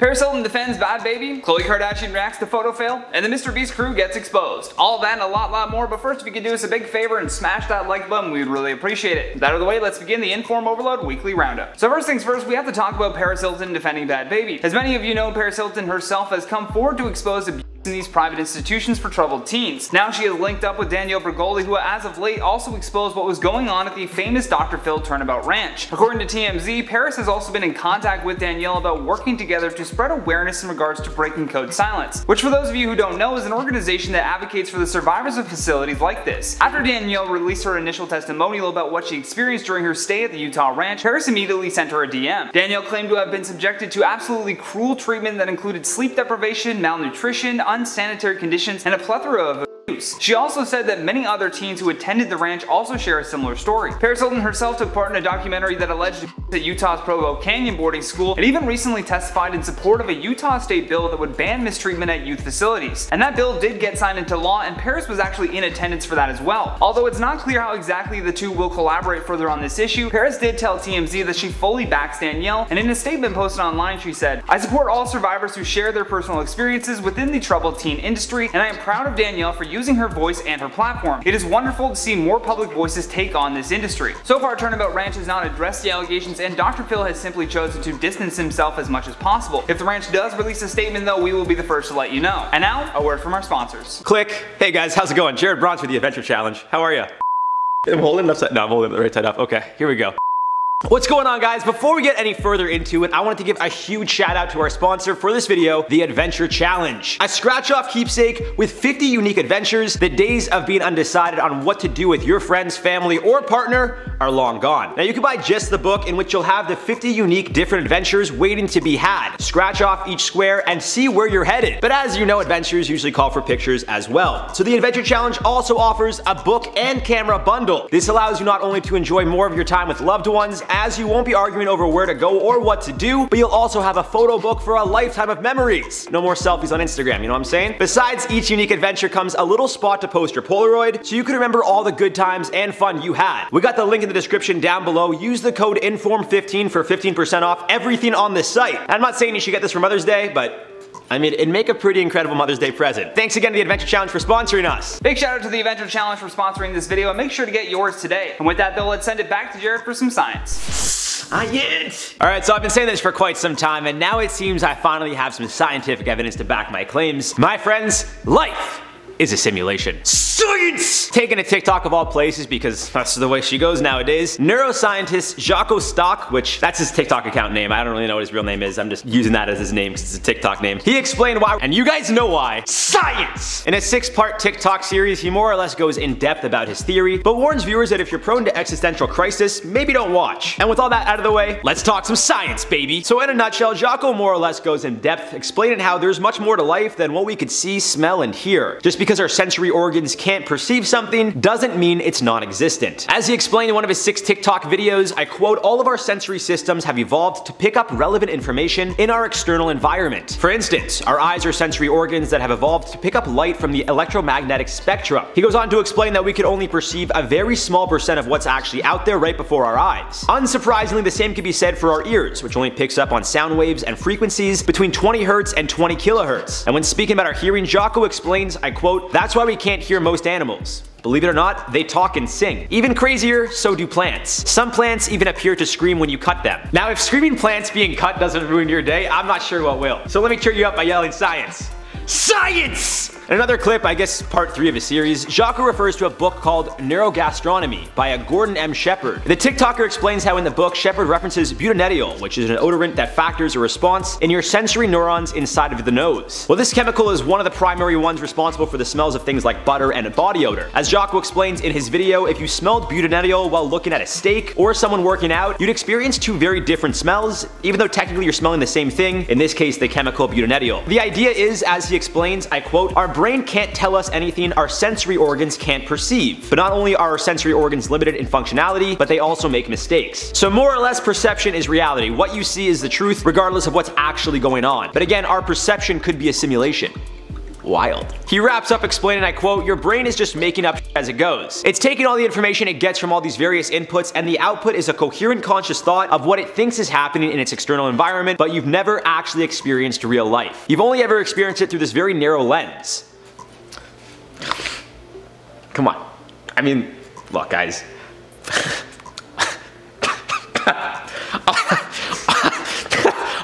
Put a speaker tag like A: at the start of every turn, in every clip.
A: Paris Hilton defends Bad Baby, Khloe Kardashian reacts to photo fail, and the Mr. Beast crew gets exposed. All of that and a lot more, but first if you could do us a big favor and smash that like button, we would really appreciate it. With that out of the way, let's begin the Inform Overload Weekly Roundup. So first things first, we have to talk about Paris Hilton defending Bad Baby. As many of you know, Paris Hilton herself has come forward to expose abuse in these private institutions for troubled teens. Now she has linked up with Danielle Bregoli, who as of late also exposed what was going on at the famous Dr. Phil Turnabout Ranch. According to TMZ, Paris has also been in contact with Danielle about working together to spread awareness in regards to Breaking Code Silence, which for those of you who don't know is an organization that advocates for the survivors of facilities like this. After Danielle released her initial testimonial about what she experienced during her stay at the Utah ranch, Paris immediately sent her a DM. Danielle claimed to have been subjected to absolutely cruel treatment that included sleep deprivation, malnutrition, unsanitary conditions, and a plethora of abuse. She also said that many other teens who attended the ranch also share a similar story. Paris Hilton herself took part in a documentary that alleged abuse at Utah's Provo Canyon boarding school, and even recently testified in support of a Utah state bill that would ban mistreatment at youth facilities. And that bill did get signed into law, and Paris was actually in attendance for that as well. Although it's not clear how exactly the two will collaborate further on this issue, Paris did tell TMZ that she fully backs Danielle, and in a statement posted online she said, "I support all survivors who share their personal experiences within the troubled teen industry, and I am proud of Danielle for using her voice and her platform. It is wonderful to see more public voices take on this industry." So far, Turnabout Ranch has not addressed the allegations, and Dr. Phil has simply chosen to distance himself as much as possible. If the ranch does release a statement though, we will be the first to let you know. And now, a word from our sponsors.
B: Click. Hey guys, how's it going? Jared Bronze with the Adventure Challenge. How are you? I'm holding it upside. No, I'm holding it right side up. Okay, here we go. What's going on, guys? Before we get any further into it, I wanted to give a huge shout out to our sponsor for this video, the Adventure Challenge. A scratch-off keepsake with 50 unique adventures. The days of being undecided on what to do with your friends, family, or partner are long gone. Now you can buy just the book, in which you'll have the 50 unique different adventures waiting to be had. Scratch off each square and see where you're headed. But as you know, adventures usually call for pictures as well. So the Adventure Challenge also offers a book and camera bundle. This allows you not only to enjoy more of your time with loved ones, as you won't be arguing over where to go or what to do, but you'll also have a photo book for a lifetime of memories. No more selfies on Instagram, you know what I'm saying? Besides, each unique adventure comes a little spot to post your Polaroid, so you can remember all the good times and fun you had. We got the link in the description down below. Use the code INFORM15 for 15% off everything on this site. I'm not saying you should get this for Mother's Day, but I mean, it'd make a pretty incredible Mother's Day present. Thanks again to the Adventure Challenge for sponsoring us.
A: Big shout out to the Adventure Challenge for sponsoring this video, and make sure to get yours today. And with that though, let's send it back to Jared for some science.
B: Alright, so I've been saying this for quite some time, and now it seems I finally have some scientific evidence to back my claims. My friends, life is a simulation. Science! Taking a TikTok of all places, because that's the way she goes nowadays. Neuroscientist Jocko Stock, which that's his TikTok account name. I don't really know what his real name is. I'm just using that as his name because it's a TikTok name. He explained why, and you guys know why. Science! In a 6-part TikTok series, he more or less goes in depth about his theory, but warns viewers that if you're prone to existential crisis, maybe don't watch. And with all that out of the way, let's talk some science, baby. So in a nutshell, Jocko more or less goes in depth, explaining how there's much more to life than what we could see, smell, and hear. Just because our sensory organs can't perceive something doesn't mean it's non-existent. As he explained in one of his 6 TikTok videos, I quote, "All of our sensory systems have evolved to pick up relevant information in our external environment. For instance, our eyes are sensory organs that have evolved to pick up light from the electromagnetic spectrum." He goes on to explain that we could only perceive a very small percent of what's actually out there right before our eyes. Unsurprisingly, the same can be said for our ears, which only picks up on sound waves and frequencies between 20 Hz and 20 kHz. And when speaking about our hearing, Jocko explains, I quote, "That's why we can't hear most animals. Believe it or not, they talk and sing. Even crazier, so do plants. Some plants even appear to scream when you cut them." Now, if screaming plants being cut doesn't ruin your day, I'm not sure what will. So let me cheer you up by yelling science. Science! In another clip, I guess part 3 of a series, Jocko refers to a book called Neurogastronomy by a Gordon M. Shepard. The TikToker explains how in the book, Shepard references butanediol, which is an odorant that factors a response in your sensory neurons inside of the nose. Well, this chemical is one of the primary ones responsible for the smells of things like butter and body odor. As Jocko explains in his video, if you smelled butanediol while looking at a steak or someone working out, you'd experience 2 very different smells, even though technically you're smelling the same thing, in this case the chemical butanediol. The idea is, as he explains, I quote, "Our brain can't tell us anything our sensory organs can't perceive. But not only are our sensory organs limited in functionality, but they also make mistakes. So more or less, perception is reality. What you see is the truth, regardless of what's actually going on. But again, our perception could be a simulation." Wild. He wraps up explaining, I quote, "Your brain is just making up as it goes. It's taking all the information it gets from all these various inputs, and the output is a coherent conscious thought of what it thinks is happening in its external environment, but you've never actually experienced real life. You've only ever experienced it through this very narrow lens." Come on. I mean, look guys.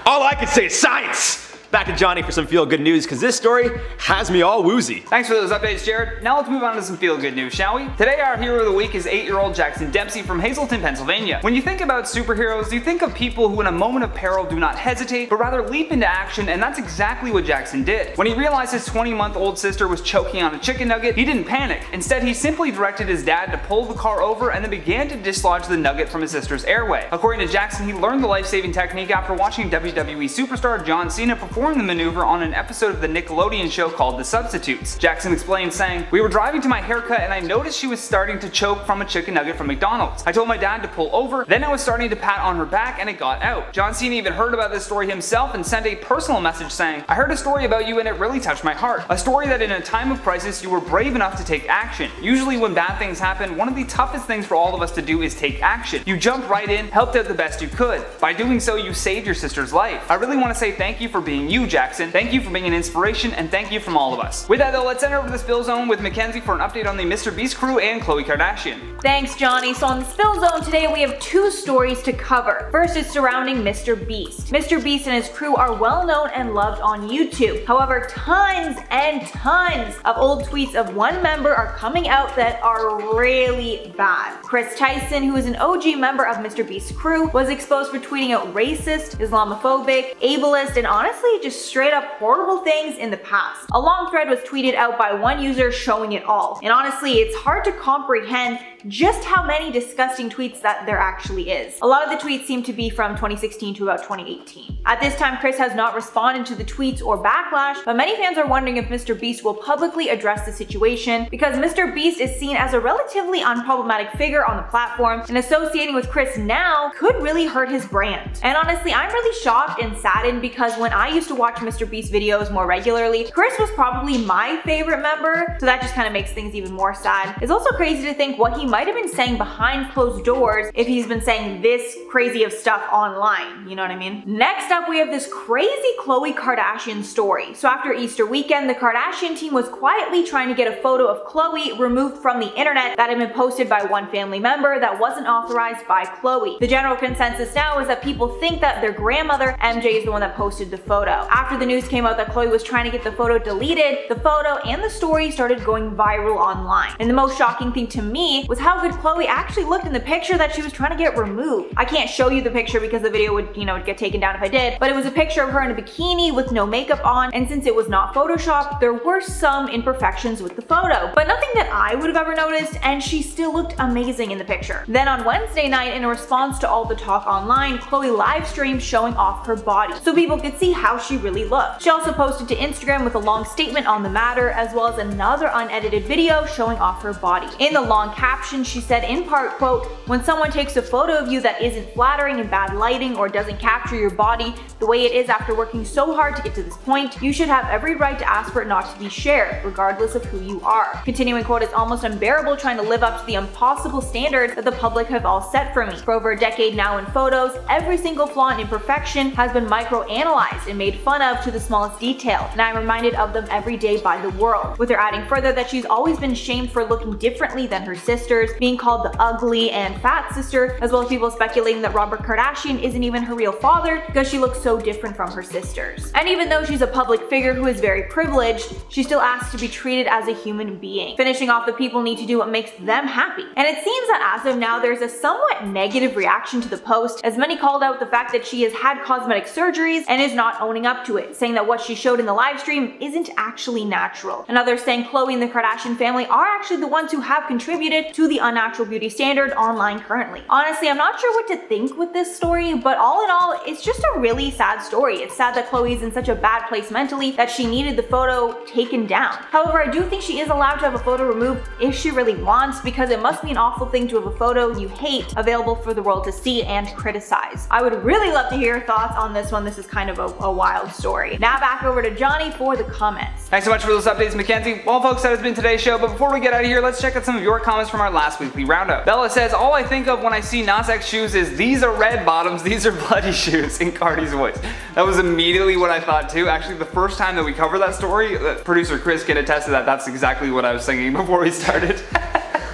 B: All I can say is science! Back to Johnny for some feel-good news, because this story has me all woozy.
A: Thanks for those updates, Jared. Now let's move on to some feel-good news, shall we? Today our hero of the week is 8-year-old Jackson Dempsey from Hazleton, Pennsylvania. When you think about superheroes, you think of people who in a moment of peril do not hesitate, but rather leap into action, and that's exactly what Jackson did. When he realized his 20-month-old sister was choking on a chicken nugget, he didn't panic. Instead, he simply directed his dad to pull the car over and then began to dislodge the nugget from his sister's airway. According to Jackson, he learned the life-saving technique after watching WWE superstar John Cena perform the maneuver on an episode of the Nickelodeon show called The Substitutes. Jackson explained, saying, "We were driving to my haircut and I noticed she was starting to choke from a chicken nugget from McDonald's. I told my dad to pull over, then I was starting to pat on her back and it got out." John Cena even heard about this story himself and sent a personal message saying, "I heard a story about you and it really touched my heart. A story that in a time of crisis you were brave enough to take action. Usually when bad things happen, one of the toughest things for all of us to do is take action. You jumped right in, helped out the best you could. By doing so, you saved your sister's life. I really want to say thank you for being you, Jackson. Thank you for being an inspiration, and thank you from all of us." With that though, let's enter over to the Spill Zone with Mackenzie for an update on the Mr. Beast crew and Khloe Kardashian.
C: Thanks, Johnny. So on the Spill Zone today we have two stories to cover. First is surrounding Mr. Beast. Mr. Beast and his crew are well known and loved on YouTube. However, tons and tons of old tweets of one member are coming out that are really bad. Chris Tyson, who is an OG member of Mr. Beast's crew, was exposed for tweeting out racist, Islamophobic, ableist, and honestly just straight up horrible things in the past. A long thread was tweeted out by one user showing it all. And honestly, it's hard to comprehend just how many disgusting tweets that there actually is. A lot of the tweets seem to be from 2016 to about 2018. At this time, Chris has not responded to the tweets or backlash, but many fans are wondering if Mr. Beast will publicly address the situation, because Mr. Beast is seen as a relatively unproblematic figure on the platform, and associating with Chris now could really hurt his brand. And honestly, I'm really shocked and saddened because when I used to watch Mr. Beast videos more regularly, Chris was probably my favorite member, so that just kind of makes things even more sad. It's also crazy to think what he might have been saying behind closed doors if he's been saying this crazy of stuff online, you know what I mean? Next up, we have this crazy Khloe Kardashian story. So after Easter weekend, the Kardashian team was quietly trying to get a photo of Khloe removed from the internet that had been posted by one family member that wasn't authorized by Khloe. The general consensus now is that people think that their grandmother, MJ, is the one that posted the photo. After the news came out that Khloe was trying to get the photo deleted, the photo and the story started going viral online. And the most shocking thing to me was how good Khloe actually looked in the picture that she was trying to get removed. I can't show you the picture because the video would, get taken down if I did, but it was a picture of her in a bikini with no makeup on, and since it was not photoshopped, there were some imperfections with the photo, but nothing that I would have ever noticed, and she still looked amazing in the picture. Then on Wednesday night, in a response to all the talk online, Khloe live streamed showing off her body so people could see how she really looked. She also posted to Instagram with a long statement on the matter, as well as another unedited video showing off her body. In the long caption, she said in part, quote, "When someone takes a photo of you that isn't flattering in bad lighting or doesn't capture your body the way it is after working so hard to get to this point, you should have every right to ask for it not to be shared, regardless of who you are." Continuing, quote, "It's almost unbearable trying to live up to the impossible standards that the public have all set for me. For over a decade now in photos, every single flaw and imperfection has been micro-analyzed and made fun of to the smallest detail, and I'm reminded of them every day by the world." With her adding further that she's always been shamed for looking differently than her sisters, being called the ugly and fat sister, as well as people speculating that Robert Kardashian isn't even her real father because she looks so different from her sisters. And even though she's a public figure who is very privileged, she still asks to be treated as a human being. Finishing off, the people need to do what makes them happy. And it seems that as of now, there's a somewhat negative reaction to the post, as many called out the fact that she has had cosmetic surgeries and is not owning up to it, saying that what she showed in the live stream isn't actually natural. And others saying Khloe and the Kardashian family are actually the ones who have contributed to the unnatural beauty standard online currently. Honestly, I'm not sure what to think with this story, but all in all, it's just a really sad story. It's sad that Khloe's in such a bad place mentally that she needed the photo taken down. However, I do think she is allowed to have a photo removed if she really wants, because it must be an awful thing to have a photo you hate available for the world to see and criticize. I would really love to hear your thoughts on this one. This is kind of a wild story. Now back over to Johnny for the comments.
A: Thanks so much for those updates, Mackenzie. Well, folks, that has been today's show, but before we get out of here, let's check out some of your comments from our last weekly roundup. Bella says, all I think of when I see Nas X shoes is these are red bottoms, these are bloody shoes, in Cardi's voice. That was immediately what I thought too. Actually, the first time that we covered that story, producer Chris can attest to that. That's exactly what I was thinking before we started.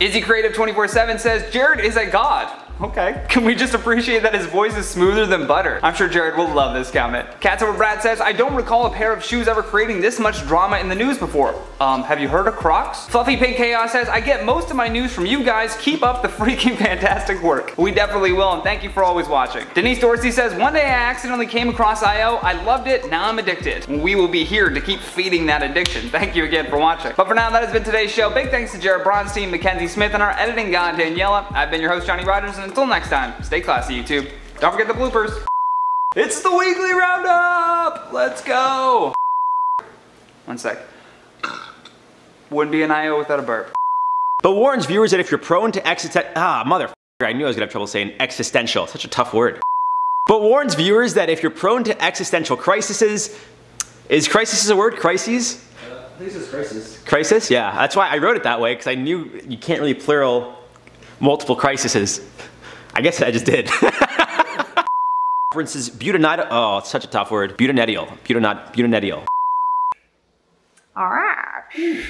A: Izzy Creative 24/7 says, Jared is a god. Okay. Can we just appreciate that his voice is smoother than butter? I'm sure Jared will love this comment. Cats Over Brad says, I don't recall a pair of shoes ever creating this much drama in the news before. Have you heard of Crocs? Fluffy Pink Chaos says, I get most of my news from you guys. Keep up the freaking fantastic work. We definitely will, and thank you for always watching. Denise Dorsey says, one day I accidentally came across IO. I loved it. Now I'm addicted. We will be here to keep feeding that addiction. Thank you again for watching. But for now, that has been today's show. Big thanks to Jared Bronstein, Mackenzie Smith, and our editing god, Daniela. I've been your host, Johnny Rogers, and until next time, stay classy, YouTube. Don't forget the bloopers. It's the weekly roundup! Let's go! One sec. Wouldn't be an IO without a burp.
B: But warns viewers that if you're prone to motherfucker, I knew I was gonna have trouble saying existential. Such a tough word. But warns viewers that if you're prone to existential crises, is crisis a word? Crises?
D: I think it's crisis.
B: Crisis? Yeah, that's why I wrote it that way, because I knew you can't really plural multiple crises. I guess I just did. For instance, butanediol. Oh, it's such a tough word. Butanediol. Butanediol.
C: All right.